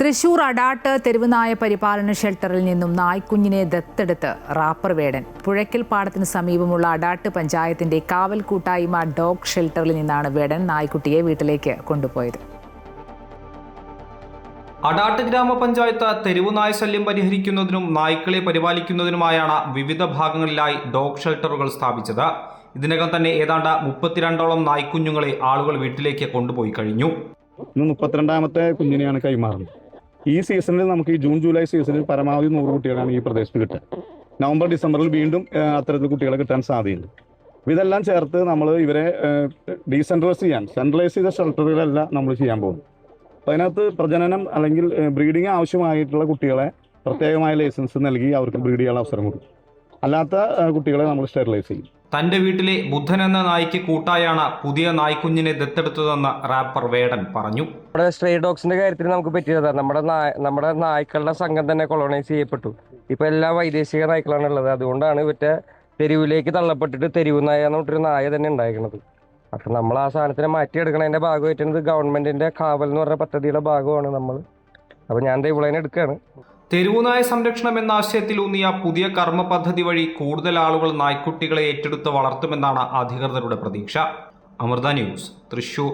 തൃശൂർ അടാട്ട് തെരുവുനായ പരിപാലന ഷെൽട്ടറിൽ നിന്നും നായ്ക്കുഞ്ഞിനെ ദത്തെടുത്ത് റാപ്പർ വേടൻ. പുഴയ്ക്കൽ പാടത്തിന് സമീപമുള്ള അടാട്ട് പഞ്ചായത്തിന്റെ കാവൽ കൂട്ടായ്മ ഡോഗ് ഷെൽട്ടറിൽ നിന്നാണ് വേടൻ നായ്ക്കുട്ടിയെ വീട്ടിലേക്ക് കൊണ്ടുപോയത്. അടാട്ട് ഗ്രാമപഞ്ചായത്ത് തെരുവുനായ ശല്യം പരിഹരിക്കുന്നതിനും നായ്ക്കളെ പരിപാലിക്കുന്നതിനുമായാണ് വിവിധ ഭാഗങ്ങളിലായി ഡോഗ് ഷെൽട്ടറുകൾ സ്ഥാപിച്ചത്. ഇതിനകം തന്നെ ഏതാണ്ട് 32ഓളം നായ്ക്കുഞ്ഞുങ്ങളെ ആളുകൾ വീട്ടിലേക്ക് കൊണ്ടുപോയി കഴിഞ്ഞു. 32ാമത്തെ കുഞ്ഞിനെയാണ് കൈമാറുന്നത്. ഈ സീസണിൽ നമുക്ക് ഈ ജൂൺ ജൂലൈ സീസണിൽ പരമാവധി 100 കുട്ടികളാണ് ഈ പ്രദേശത്ത് കിട്ടുക. നവംബർ ഡിസംബറിൽ വീണ്ടും അത്തരത്തിൽ കുട്ടികളെ കിട്ടാൻ സാധ്യതയുണ്ട്. ഇതെല്ലാം ചേർത്ത് നമ്മൾ ഇവരെ സെൻട്രലൈസ് ചെയ്ത ഷെൽട്ടറുകളല്ല നമ്മൾ ചെയ്യാൻ പോകുന്നത്. അപ്പോൾ അതിനകത്ത് പ്രജനനം അല്ലെങ്കിൽ ബ്രീഡിങ് ആവശ്യമായിട്ടുള്ള കുട്ടികളെ പ്രത്യേകമായ ലൈസൻസ് നൽകി അവർക്ക് ബ്രീഡ് ചെയ്യാനുള്ള അവസരം കൊടുക്കും. അല്ലാത്ത കുട്ടികളെ നമ്മൾ സ്റ്റെറിലൈസ് ചെയ്യും. തന്റെ വീട്ടിലെ ബുദ്ധൻ എന്ന നായ്ക്ക് കൂട്ടായാണ് പുതിയ നായ്ക്കുഞ്ഞിനെ ദത്തെടുത്തതെന്ന് റാപ്പർ വേടൻ പറഞ്ഞു. നമ്മുടെ സ്ട്രേ ഡോഗ്സിന്റെ കാര്യത്തിൽ നമുക്ക് പറ്റിയതാണ്. നമ്മുടെ നായ്ക്കളുടെ സംഘം തന്നെ കൊളോണൈസ് ചെയ്യപ്പെട്ടു. ഇപ്പൊ എല്ലാം വൈദേശിക നായ്ക്കളാണ് ഉള്ളത്. അതുകൊണ്ടാണ് ഇവറ്റ തെരുവിലേക്ക് തള്ളപ്പെട്ടിട്ട് തെരുവ് നായ എന്ന് പറഞ്ഞൊരു നായ തന്നെ ഉണ്ടായിരിക്കുന്നത്. അപ്പൊ നമ്മൾ ആ സാധനത്തിനെ മാറ്റിയെടുക്കണതിന്റെ ഭാഗമായിട്ട് ഗവൺമെന്റിന്റെ കാവൽ എന്ന് പറഞ്ഞ പദ്ധതിയുടെ ഭാഗമാണ് നമ്മൾ. അപ്പൊ ഞാൻ ഇവളേനെ എടുക്കുകയാണ്. തെരുവുനായ സംരക്ഷണം എന്ന ആശയത്തിലൂന്നിയ പുതിയ കർമ്മ പദ്ധതി വഴി കൂടുതൽ ആളുകൾ നായ്ക്കുട്ടികളെ ഏറ്റെടുത്ത് വളർത്തുമെന്നാണ് അധികൃതരുടെ പ്രതീക്ഷ. അമൃത ന്യൂസ്, തൃശൂർ.